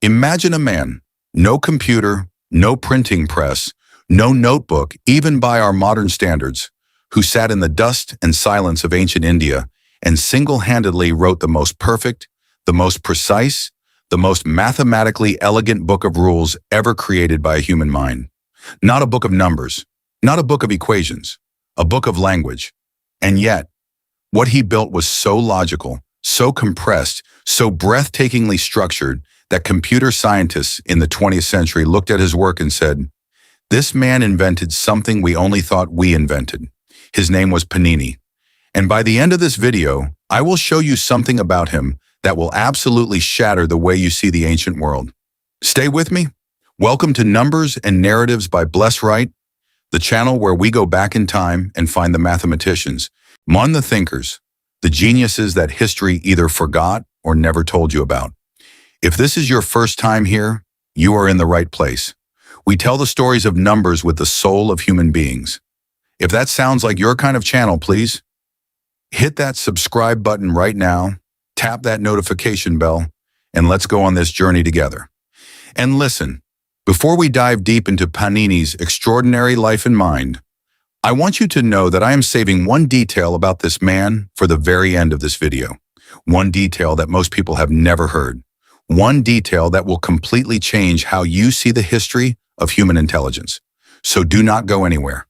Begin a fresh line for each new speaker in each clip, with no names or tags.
Imagine a man, no computer, no printing press, no notebook, even by our modern standards, who sat in the dust and silence of ancient India and single-handedly wrote the most perfect, the most precise, the most mathematically elegant book of rules ever created by a human mind. Not a book of numbers, not a book of equations, a book of language. And yet, what he built was so logical, so compressed, so breathtakingly structured that computer scientists in the 20th century looked at his work and said, "This man invented something we only thought we invented." His name was Panini. And by the end of this video, I will show you something about him that will absolutely shatter the way you see the ancient world. Stay with me. Welcome to Numbers and Narratives by Bless Wright, the channel where we go back in time and find the mathematicians, the thinkers, the geniuses that history either forgot or never told you about. If this is your first time here, you are in the right place. We tell the stories of numbers with the soul of human beings. If that sounds like your kind of channel, please hit that subscribe button right now, tap that notification bell, and let's go on this journey together. And listen, before we dive deep into Panini's extraordinary life and mind, I want you to know that I am saving one detail about this man for the very end of this video. One detail that most people have never heard. One detail that will completely change how you see the history of human intelligence. So do not go anywhere.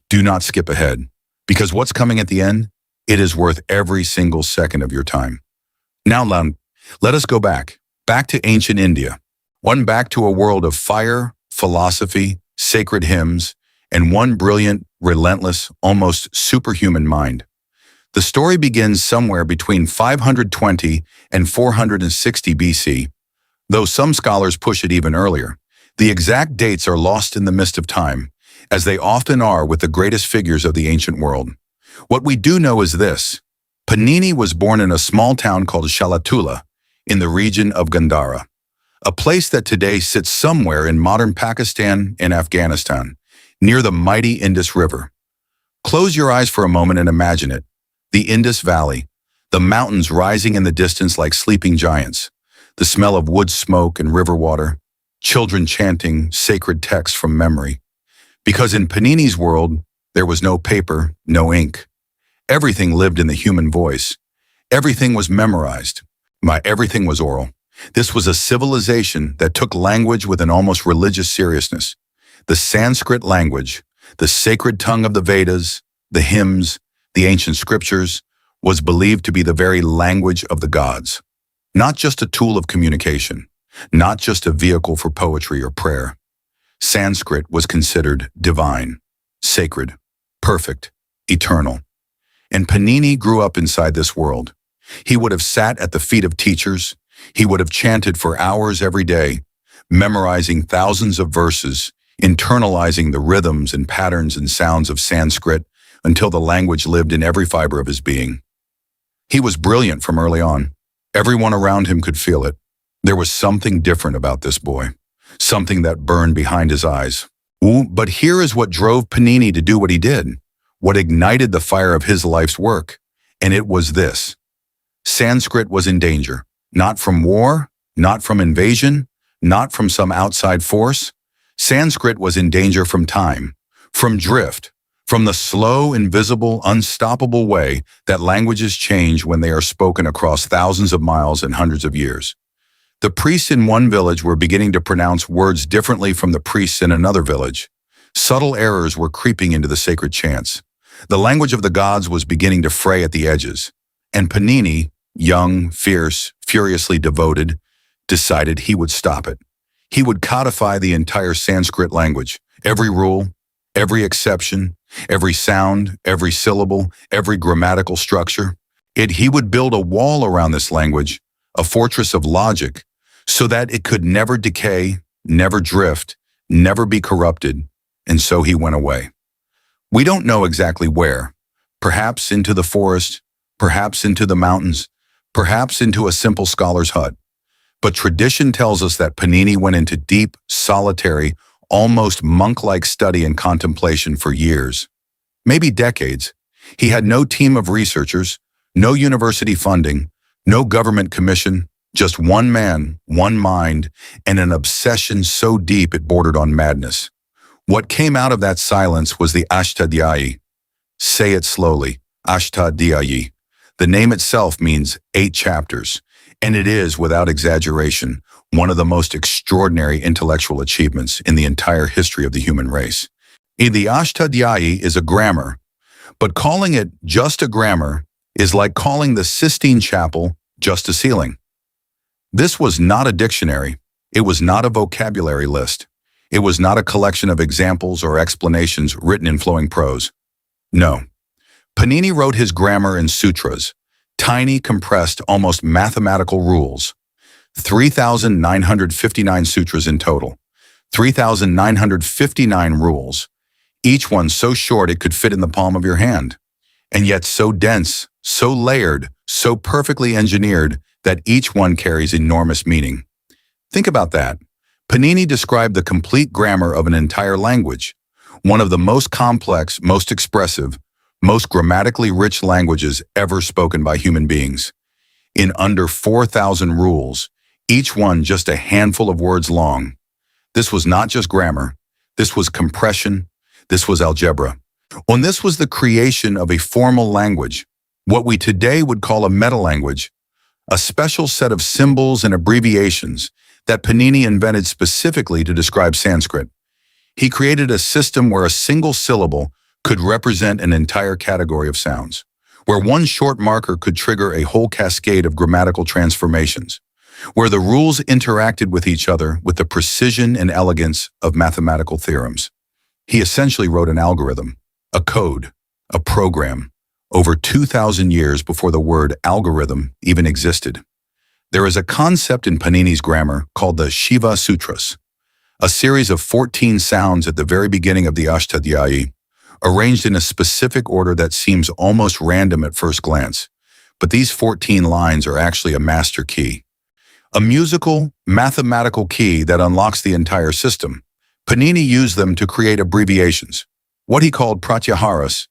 Do not skip ahead. Because what's coming at the end, it is worth every single second of your time. Now, let us go back to ancient India. Back to a world of fire, philosophy, sacred hymns, and one brilliant, relentless, almost superhuman mind. The story begins somewhere between 520 and 460 BC, though some scholars push it even earlier. The exact dates are lost in the mist of time, as they often are with the greatest figures of the ancient world. What we do know is this: Panini was born in a small town called Shalatula in the region of Gandhara, a place that today sits somewhere in modern Pakistan and Afghanistan, near the mighty Indus River. Close your eyes for a moment and imagine it. The Indus Valley, the mountains rising in the distance like sleeping giants, the smell of wood smoke and river water, children chanting sacred texts from memory. Because in Panini's world, there was no paper, no ink. Everything lived in the human voice. Everything was memorized. Everything was oral. This was a civilization that took language with an almost religious seriousness. The Sanskrit language, the sacred tongue of the Vedas, the hymns, the ancient scriptures, was believed to be the very language of the gods. Not just a tool of communication, not just a vehicle for poetry or prayer. Sanskrit was considered divine, sacred, perfect, eternal. And Panini grew up inside this world. He would have sat at the feet of teachers. He would have chanted for hours every day, memorizing thousands of verses, internalizing the rhythms and patterns and sounds of Sanskrit until the language lived in every fiber of his being. He was brilliant from early on. Everyone around him could feel it. There was something different about this boy, something that burned behind his eyes. But here is what drove Panini to do what he did, what ignited the fire of his life's work, and it was this: Sanskrit was in danger, not from war, not from invasion, not from some outside force. Sanskrit was in danger from time, from drift, from the slow, invisible, unstoppable way that languages change when they are spoken across thousands of miles and hundreds of years. The priests in one village were beginning to pronounce words differently from the priests in another village. Subtle errors were creeping into the sacred chants. The language of the gods was beginning to fray at the edges. And Panini, young, fierce, furiously devoted, decided he would stop it. He would codify the entire Sanskrit language, every rule, every exception, every sound, every syllable, every grammatical structure. He would build a wall around this language, a fortress of logic, so that it could never decay, never drift, never be corrupted, and so he went away. We don't know exactly where, perhaps into the forest, perhaps into the mountains, perhaps into a simple scholar's hut. But tradition tells us that Panini went into deep, solitary, almost monk-like study and contemplation for years, maybe decades. He had no team of researchers, no university funding, no government commission, Just one man, one mind, and an obsession so deep it bordered on madness. What came out of that silence was the Ashtadayi. Say it slowly, Ashtadayi. The name itself means 8 chapters, and it is, without exaggeration, one of the most extraordinary intellectual achievements in the entire history of the human race. The Ashtadayi is a grammar, but calling it just a grammar is like calling the Sistine Chapel just a ceiling. This was not a dictionary. It was not a vocabulary list. It was not a collection of examples or explanations written in flowing prose. No. Panini wrote his grammar in sutras, tiny, compressed, almost mathematical rules. 3,959 sutras in total. 3,959 rules. Each one so short it could fit in the palm of your hand, and yet so dense, so layered, so perfectly engineered that each one carries enormous meaning. Think about that. Panini described the complete grammar of an entire language, one of the most complex, most expressive, most grammatically rich languages ever spoken by human beings. In under 4,000 rules, each one just a handful of words long. This was not just grammar. This was compression. This was algebra. And this was the creation of a formal language, what we today would call a meta-language, a special set of symbols and abbreviations that Panini invented specifically to describe Sanskrit. He created a system where a single syllable could represent an entire category of sounds, where one short marker could trigger a whole cascade of grammatical transformations, where the rules interacted with each other with the precision and elegance of mathematical theorems. He essentially wrote an algorithm, a code, a program, over 2,000 years before the word algorithm even existed. There is a concept in Panini's grammar called the Shiva Sutras, a series of 14 sounds at the very beginning of the Ashtadayi, arranged in a specific order that seems almost random at first glance. But these 14 lines are actually a master key, a musical, mathematical key that unlocks the entire system. Panini used them to create abbreviations, what he called pratyaharas,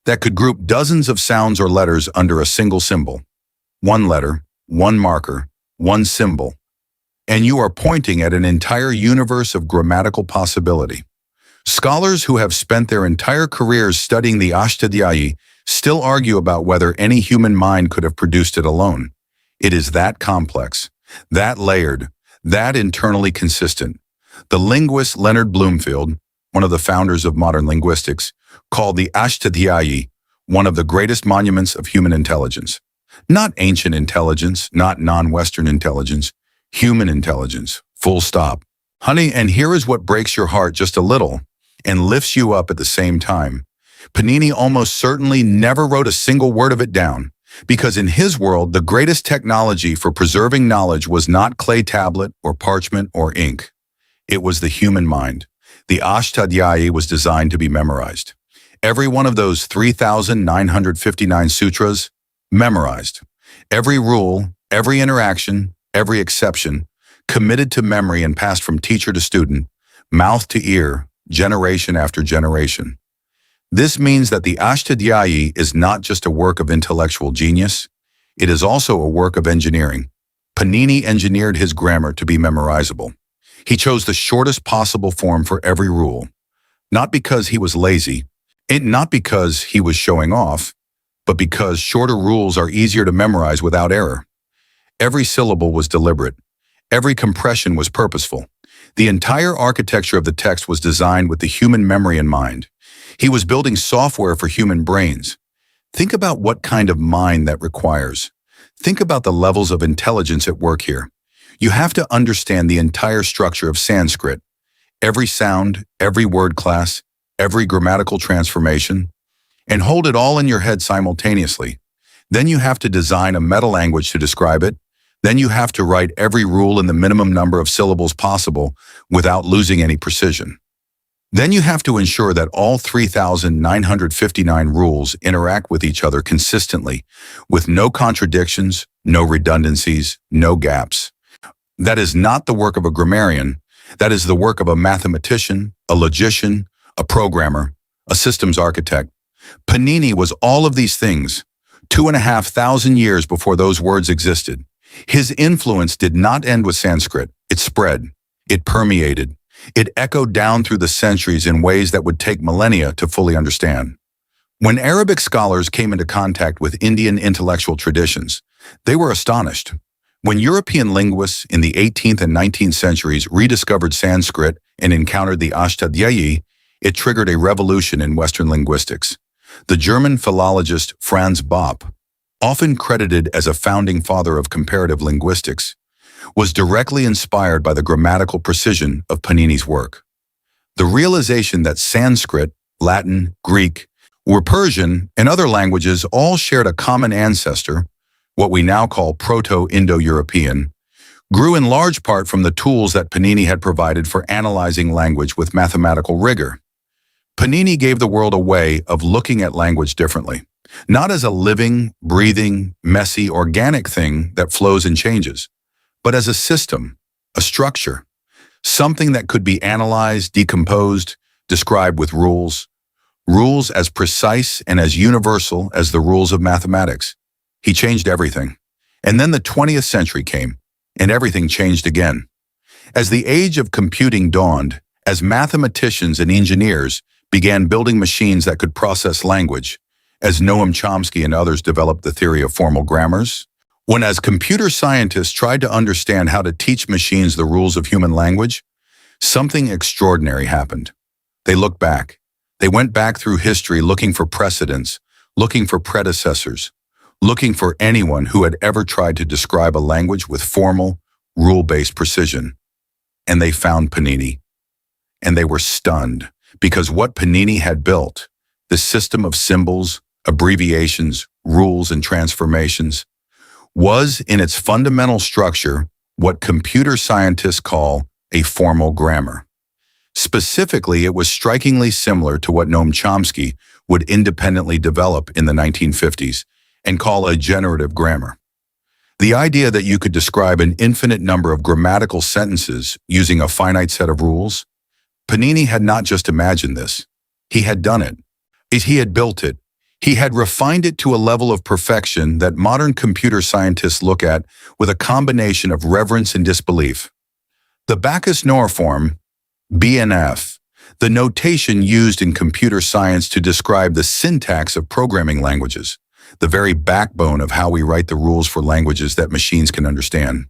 that could group dozens of sounds or letters under a single symbol. One letter, one marker, one symbol, and you are pointing at an entire universe of grammatical possibility. Scholars who have spent their entire careers studying the Ashtadayi still argue about whether any human mind could have produced it alone. It is that complex, that layered, that internally consistent. The linguist Leonard Bloomfield, one of the founders of modern linguistics, called the Ashtadayi one of the greatest monuments of human intelligence. Not ancient intelligence, not non-Western intelligence, human intelligence, full stop. Honey, and here is what breaks your heart just a little and lifts you up at the same time. Panini almost certainly never wrote a single word of it down, because in his world, the greatest technology for preserving knowledge was not clay tablet or parchment or ink. It was the human mind. The Ashtadayi was designed to be memorized. Every one of those 3,959 sutras, memorized. Every rule, every interaction, every exception, committed to memory and passed from teacher to student, mouth to ear, generation after generation. This means that the Ashtadayi is not just a work of intellectual genius, it is also a work of engineering. Panini engineered his grammar to be memorizable. He chose the shortest possible form for every rule, not because he was lazy, not because he was showing off, but because shorter rules are easier to memorize without error. Every syllable was deliberate. Every compression was purposeful. The entire architecture of the text was designed with the human memory in mind. He was building software for human brains. Think about what kind of mind that requires. Think about the levels of intelligence at work here. You have to understand the entire structure of Sanskrit. Every sound, every word class, every grammatical transformation, and hold it all in your head simultaneously. Then you have to design a meta-language to describe it. Then you have to write every rule in the minimum number of syllables possible without losing any precision. Then you have to ensure that all 3,959 rules interact with each other consistently, with no contradictions, no redundancies, no gaps. That is not the work of a grammarian. That is the work of a mathematician, a logician, a programmer, a systems architect. Panini was all of these things, 2,500 years before those words existed. His influence did not end with Sanskrit. It spread. It permeated. It echoed down through the centuries in ways that would take millennia to fully understand. When Arabic scholars came into contact with Indian intellectual traditions, they were astonished. When European linguists in the 18th and 19th centuries rediscovered Sanskrit and encountered the Ashtadayi, it triggered a revolution in Western linguistics. The German philologist Franz Bopp, often credited as a founding father of comparative linguistics, was directly inspired by the grammatical precision of Panini's work. The realization that Sanskrit, Latin, Greek, or Persian, and other languages all shared a common ancestor, what we now call Proto-Indo-European, grew in large part from the tools that Panini had provided for analyzing language with mathematical rigor. Panini gave the world a way of looking at language differently, not as a living, breathing, messy, organic thing that flows and changes, but as a system, a structure, something that could be analyzed, decomposed, described with rules as precise and as universal as the rules of mathematics. He changed everything. And then the 20th century came, and everything changed again. As the age of computing dawned, as mathematicians and engineers began building machines that could process language, as Noam Chomsky and others developed the theory of formal grammars, when as computer scientists tried to understand how to teach machines the rules of human language, something extraordinary happened. They looked back. They went back through history looking for precedents, looking for predecessors, looking for anyone who had ever tried to describe a language with formal, rule-based precision. And they found Panini. And they were stunned, because what Panini had built, the system of symbols, abbreviations, rules, and transformations, was in its fundamental structure what computer scientists call a formal grammar. Specifically, it was strikingly similar to what Noam Chomsky would independently develop in the 1950s and call a generative grammar. The idea that you could describe an infinite number of grammatical sentences using a finite set of rules. Panini had not just imagined this. He had done it. He had built it. He had refined it to a level of perfection that modern computer scientists look at with a combination of reverence and disbelief. The Bacchus-Noer form, BNF, the notation used in computer science to describe the syntax of programming languages, the very backbone of how we write the rules for languages that machines can understand.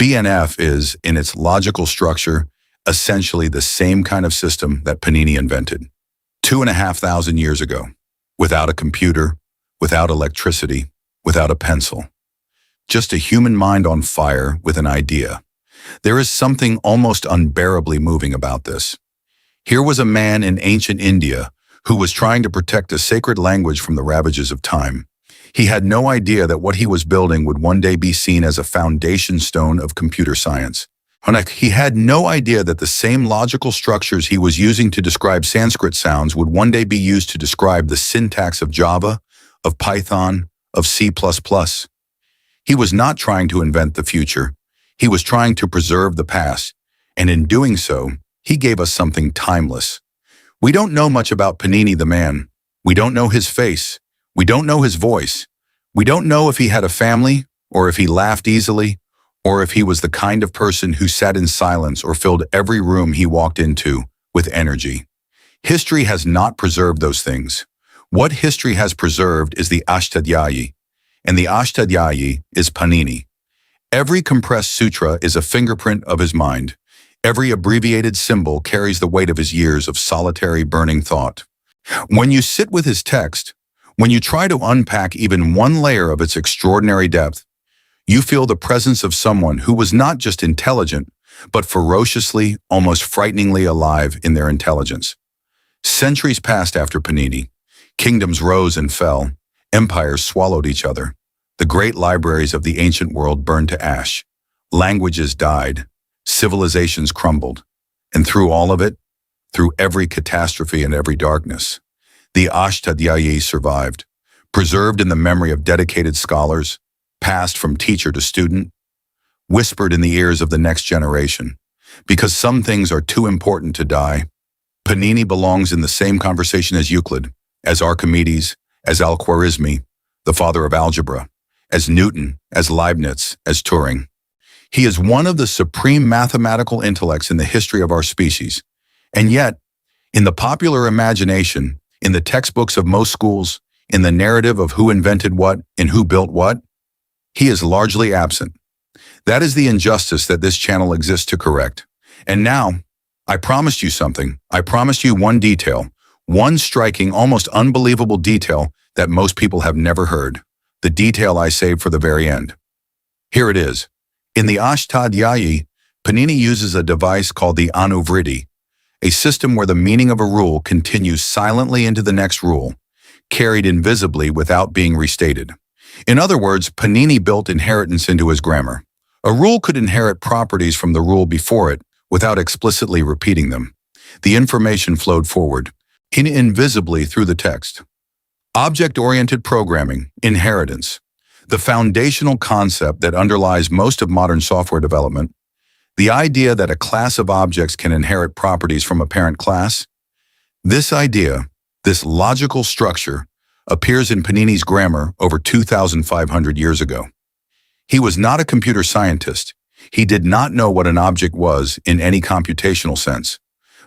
BNF is, in its logical structure, essentially the same kind of system that Panini invented 2,500 years ago, without a computer, without electricity, without a pencil. Just a human mind on fire with an idea. There is something almost unbearably moving about this. Here was a man in ancient India who was trying to protect a sacred language from the ravages of time. He had no idea that what he was building would one day be seen as a foundation stone of computer science. He had no idea that the same logical structures he was using to describe Sanskrit sounds would one day be used to describe the syntax of Java, of Python, of C++. He was not trying to invent the future. He was trying to preserve the past, and in doing so, he gave us something timeless. We don't know much about Panini the man. We don't know his face. We don't know his voice. We don't know if he had a family, or if he laughed easily, or if he was the kind of person who sat in silence or filled every room he walked into with energy. History has not preserved those things. What history has preserved is the Ashtadayi, and the Ashtadayi is Panini. Every compressed sutra is a fingerprint of his mind. Every abbreviated symbol carries the weight of his years of solitary burning thought. When you sit with his text, when you try to unpack even one layer of its extraordinary depth, you feel the presence of someone who was not just intelligent, but ferociously, almost frighteningly alive in their intelligence. Centuries passed after Panini. Kingdoms rose and fell. Empires swallowed each other. The great libraries of the ancient world burned to ash. Languages died. Civilizations crumbled. And through all of it, through every catastrophe and every darkness, the Ashtadayi survived, preserved in the memory of dedicated scholars, passed from teacher to student, whispered in the ears of the next generation. Because some things are too important to die, Panini belongs in the same conversation as Euclid, as Archimedes, as Al-Khwarizmi, the father of algebra, as Newton, as Leibniz, as Turing. He is one of the supreme mathematical intellects in the history of our species. And yet, in the popular imagination, in the textbooks of most schools, in the narrative of who invented what and who built what, he is largely absent. That is the injustice that this channel exists to correct. And now, I promised you something. I promised you one detail, one striking, almost unbelievable detail that most people have never heard. The detail I saved for the very end. Here it is. In the Ashtadayi, Panini uses a device called the anuvritti, a system where the meaning of a rule continues silently into the next rule, carried invisibly without being restated. In other words, Panini built inheritance into his grammar. A rule could inherit properties from the rule before it without explicitly repeating them. The information flowed forward, invisibly through the text. Object-oriented programming, inheritance, the foundational concept that underlies most of modern software development, the idea that a class of objects can inherit properties from a parent class. This idea, this logical structure, appears in Panini's grammar over 2,500 years ago. He was not a computer scientist. He did not know what an object was in any computational sense.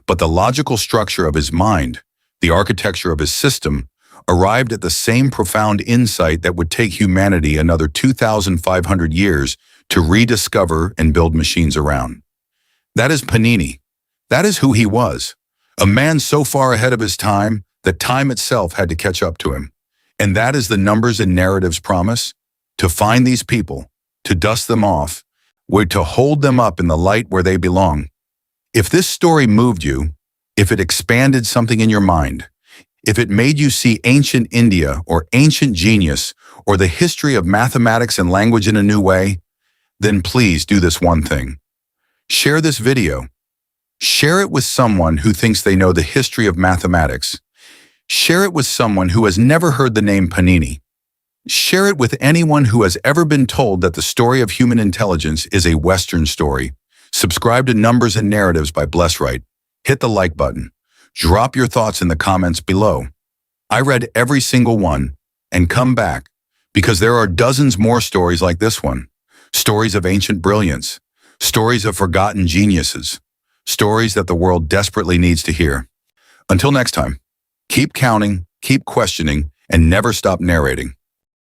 But the logical structure of his mind, the architecture of his system, arrived at the same profound insight that would take humanity another 2,500 years to rediscover and build machines around. That is Panini. That is who he was. A man so far ahead of his time that time itself had to catch up to him. And that is the numbers and narratives promise, to find these people, to dust them off, to hold them up in the light where they belong. If this story moved you, if it expanded something in your mind, if it made you see ancient India or ancient genius or the history of mathematics and language in a new way, then please do this one thing. Share this video. Share it with someone who thinks they know the history of mathematics. Share it with someone who has never heard the name Panini. Share it with anyone who has ever been told that the story of human intelligence is a Western story. Subscribe to Numbers and Narratives by Blessright. Hit the like button. Drop your thoughts in the comments below. I read every single one, and come back, because there are dozens more stories like this one. Stories of ancient brilliance. Stories of forgotten geniuses. Stories that the world desperately needs to hear. Until next time, keep counting, keep questioning, and never stop narrating.